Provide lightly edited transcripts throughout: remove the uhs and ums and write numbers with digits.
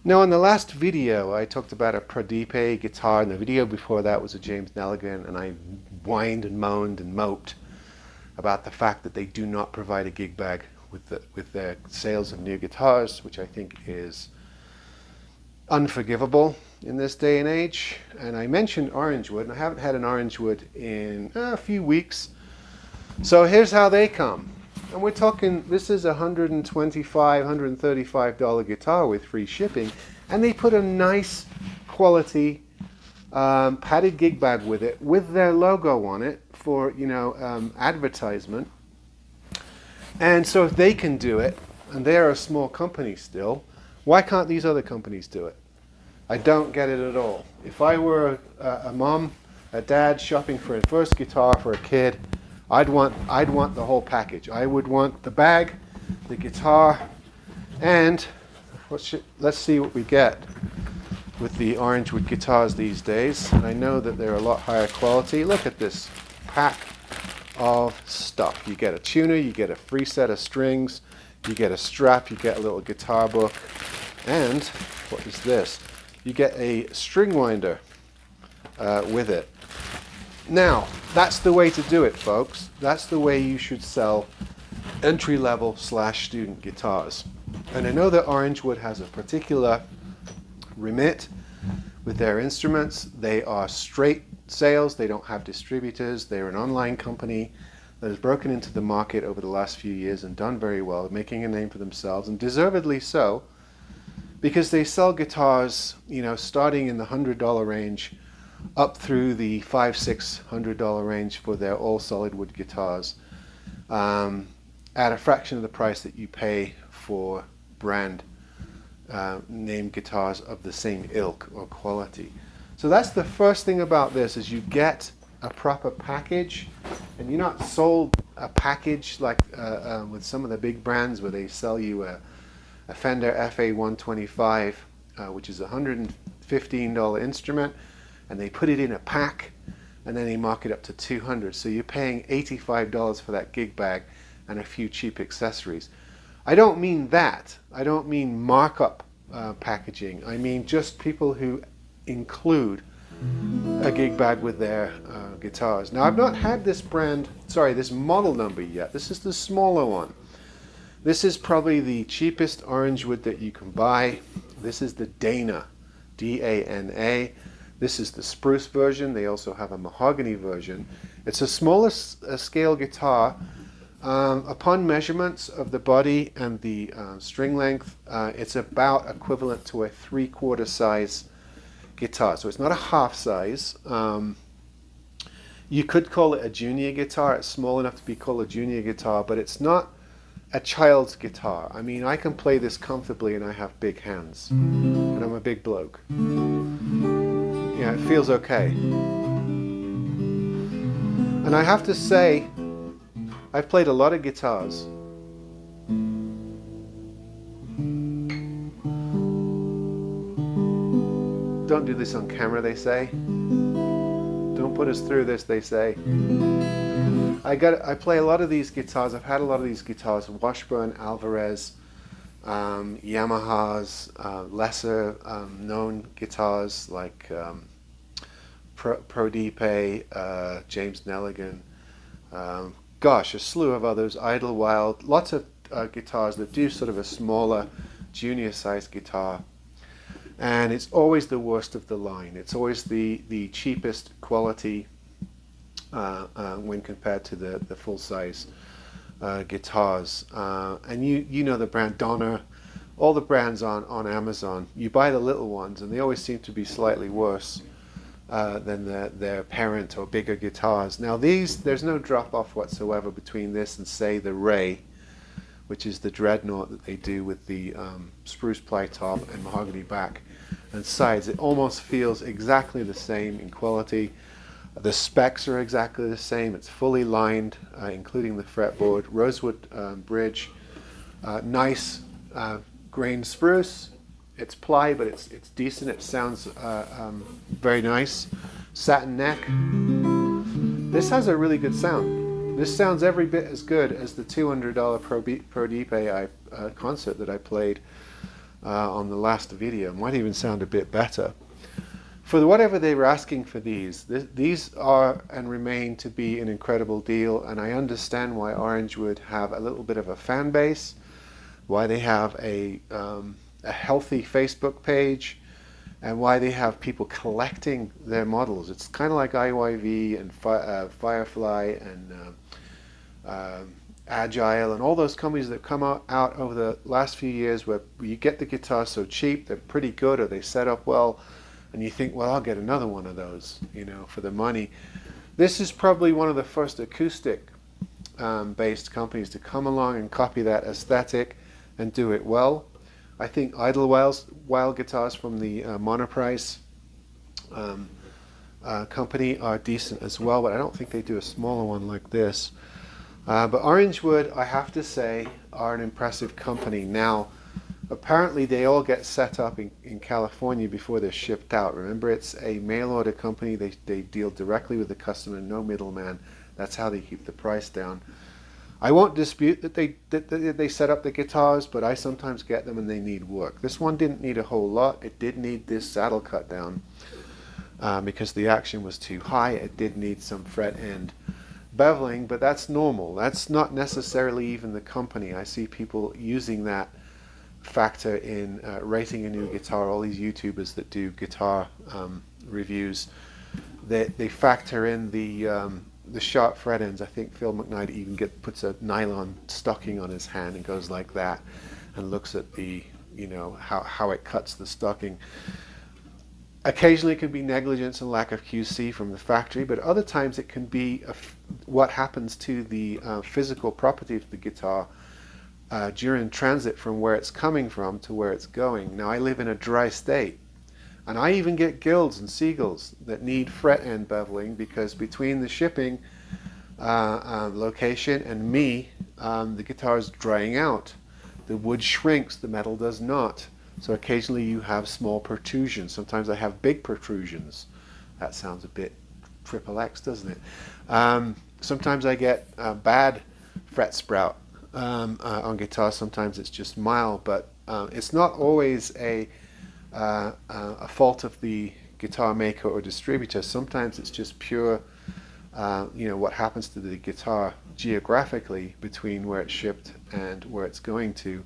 Now, in the last video, I talked about a Prodipe guitar, and the video before that was a James Nelligan, and I whined and moaned and moped about the fact that they do not provide a gig bag with their sales of new guitars, which I think is unforgivable in this day and age. And I mentioned Orangewood, and I haven't had an Orangewood in a few weeks. So here's how they come. And we're talking, this is a $125, $135 guitar with free shipping. And they put a nice quality padded gig bag with it, with their logo on it for, advertisement. And so if they can do it, and they're a small company still, why can't these other companies do it? I don't get it at all. If I were a mom, a dad shopping for a first guitar for a kid, I'd want the whole package. I would want the bag, the guitar, and let's see what we get with the Orangewood guitars these days. I know that they're a lot higher quality. Look at this pack of stuff. You get a tuner, you get a free set of strings, you get a strap, you get a little guitar book, and what is this? You get a string winder with it. Now, that's the way to do it, folks. That's the way you should sell entry-level / student guitars. And I know that Orangewood has a particular remit with their instruments. They are straight sales. They don't have distributors. They're an online company that has broken into the market over the last few years and done very well, making a name for themselves, and deservedly so, because they sell guitars, starting in the $100 range up through the $500-600 range for their all solid wood guitars, at a fraction of the price that you pay for brand name guitars of the same ilk or quality. So that's the first thing about this, is you get a proper package, and you're not sold a package like with some of the big brands where they sell you a Fender FA125, which is a $115 instrument, and they put it in a pack, and then they mark it up to $200. So you're paying $85 for that gig bag and a few cheap accessories. I don't mean that. I don't mean markup packaging. I mean just people who include a gig bag with their guitars. Now, I've not had this model number yet. This is the smaller one. This is probably the cheapest Orangewood that you can buy. This is the Dana, D-A-N-A. This is the Spruce version. They also have a mahogany version. It's a smaller scale guitar. Upon measurements of the body and the string length, it's about equivalent to a 3/4 size guitar. So it's not a half size. You could call it a junior guitar. It's small enough to be called a junior guitar, but it's not a child's guitar. I mean, I can play this comfortably, and I have big hands, and I'm a big bloke. Yeah, it feels okay. And I have to say, I've played a lot of guitars. Don't do this on camera, they say. Don't put us through this, they say. I play a lot of these guitars. I've had a lot of these guitars: Washburn, Alvarez, Yamahas, lesser known guitars like Prodipe, James Nelligan, a slew of others, Idlewild, lots of guitars that do sort of a smaller, junior sized guitar. And it's always the worst of the line. It's always the cheapest quality when compared to the full size guitars. And you know the brand Donner, all the brands on Amazon. You buy the little ones, and they always seem to be slightly worse than their parent or bigger guitars. Now there's no drop off whatsoever between this and, say, the Ray, which is the dreadnought that they do with the spruce ply top and mahogany back and sides. It almost feels exactly the same in quality. The specs are exactly the same. It's fully lined, including the fretboard. Rosewood bridge, nice grain spruce. It's ply, but it's decent. It sounds very nice. Satin neck. This has a really good sound. This sounds every bit as good as the $200 Prodipe concert that I played on the last video. It might even sound a bit better. For whatever they were asking for these are and remain to be an incredible deal, and I understand why Orangewood have a little bit of a fan base, why they have a healthy Facebook page, and why they have people collecting their models. It's kind of like IYV and Firefly and Agile and all those companies that come out over the last few years, where you get the guitars so cheap, they're pretty good, or they set up well, and you think, well, I'll get another one of those, for the money. This is probably one of the first acoustic based companies to come along and copy that aesthetic and do it well. I think Idlewild guitars from the Monoprice company are decent as well, but I don't think they do a smaller one like this. But Orangewood, I have to say, are an impressive company. Now, apparently they all get set up in California before they're shipped out. Remember, it's a mail order company. They deal directly with the customer, no middleman. That's how they keep the price down. I won't dispute that they set up the guitars, but I sometimes get them and they need work. This one didn't need a whole lot. It did need this saddle cut down because the action was too high. It did need some fret end beveling, but that's normal. That's not necessarily even the company. I see people using that factor in rating a new guitar. All these YouTubers that do guitar reviews, they factor in the sharp fret ends. I think Phil McKnight even puts a nylon stocking on his hand and goes like that and looks at the how it cuts the stocking. Occasionally it can be negligence and lack of QC from the factory, but other times it can be what happens to the physical property of the guitar during transit from where it's coming from to where it's going. Now, I live in a dry state, and I even get guilds and seagulls that need fret end beveling, because between the shipping location and me, the guitar is drying out. The wood shrinks, the metal does not. So occasionally you have small protrusions. Sometimes I have big protrusions. That sounds a bit XXX, doesn't it? Sometimes I get bad fret sprout on guitar. Sometimes it's just mild, but it's not always a fault of the guitar maker or distributor. Sometimes it's just pure, what happens to the guitar geographically between where it's shipped and where it's going to.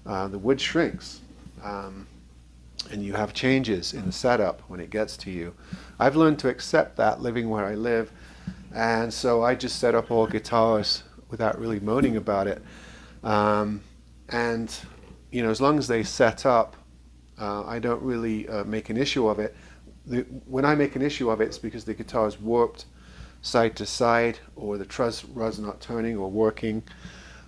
The wood shrinks, and you have changes in the setup when it gets to you. I've learned to accept that living where I live, and so I just set up all guitars without really moaning about it. And as long as they set up, I don't really make an issue of it. When I make an issue of it, it's because the guitar is warped side to side, or the truss rod's not turning or working,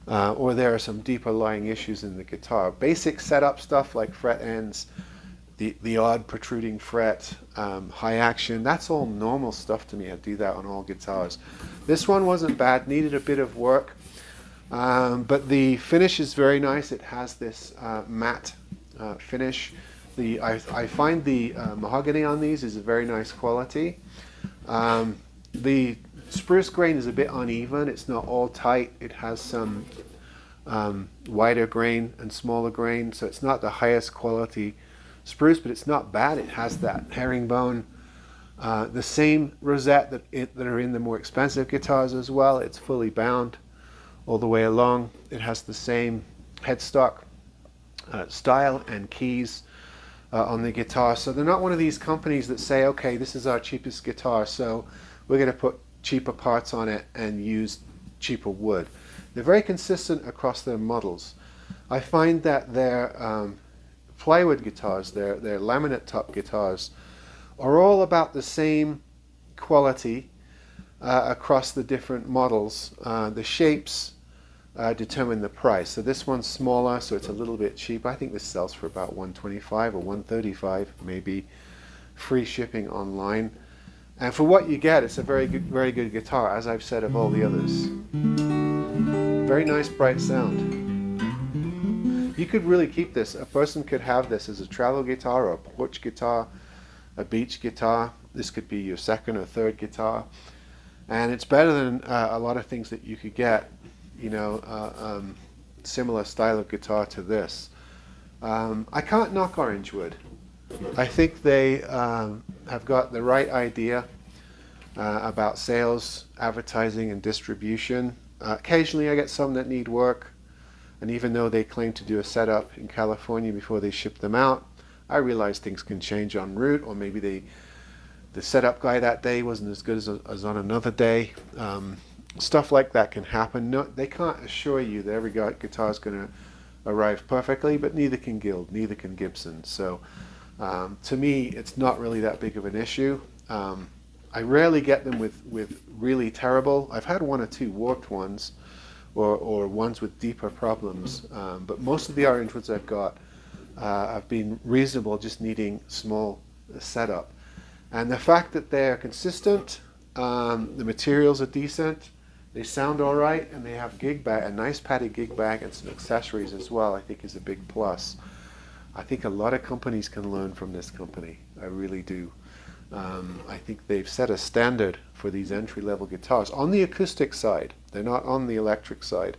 or there are some deeper lying issues in the guitar. Basic setup stuff like fret ends, the odd protruding fret, high action, that's all normal stuff to me. I do that on all guitars. This one wasn't bad, needed a bit of work, but the finish is very nice. It has this matte finish. I find the mahogany on these is a very nice quality. The spruce grain is a bit uneven. It's not all tight. It has some wider grain and smaller grain, so it's not the highest quality spruce, but it's not bad. It has that herringbone, the same rosette that are in the more expensive guitars as well. It's fully bound all the way along. It has the same headstock style and keys on the guitar. So they're not one of these companies that say, okay, this is our cheapest guitar, so we're going to put cheaper parts on it and use cheaper wood. They're very consistent across their models. I find that their plywood guitars, their laminate top guitars, are all about the same quality across the different models. The shapes determine the price. So this one's smaller, so it's a little bit cheap. I think this sells for about $125 or $135, maybe, free shipping online. And for what you get, it's a very good guitar, as I've said of all the others. Very nice, bright sound. You could really keep this. A person could have this as a travel guitar or a porch guitar, a beach guitar. This could be your second or third guitar. And it's better than a lot of things that you could get, similar style of guitar to this. I can't knock Orangewood. I think they have got the right idea about sales, advertising, and distribution. Occasionally I get some that need work, and even though they claim to do a setup in California before they ship them out, I realize things can change en route, or maybe the setup guy that day wasn't as good as on another day. Stuff like that can happen. No, they can't assure you that every guitar is going to arrive perfectly, but neither can Guild, neither can Gibson. So to me, it's not really that big of an issue. I rarely get them with really terrible. I've had one or two warped ones, or ones with deeper problems, but most of the Orangewoods I've got have been reasonable, just needing small setup. And the fact that they're consistent, the materials are decent, they sound all right, and they have gig bag, a nice padded gig bag and some accessories as well, I think is a big plus. I think a lot of companies can learn from this company. I really do. I think they've set a standard for these entry-level guitars. On the acoustic side, they're not on the electric side.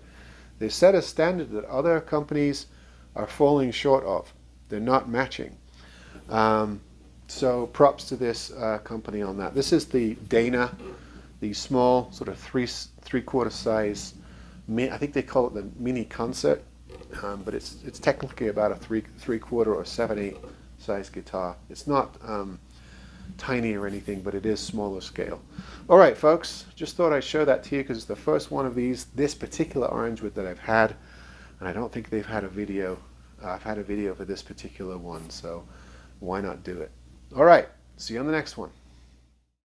They've set a standard that other companies are falling short of. They're not matching. So props to this company on that. This is the Dana, the small sort of three-quarter size, I think they call it the mini concert, but it's technically about a three-quarter or 7/8 size guitar. It's not tiny or anything, but it is smaller scale. All right, folks, just thought I'd show that to you because it's the first one of this particular Orangewood that I've had, and I don't think they've had a video. I've had a video for this particular one, so why not do it? All right, see you on the next one.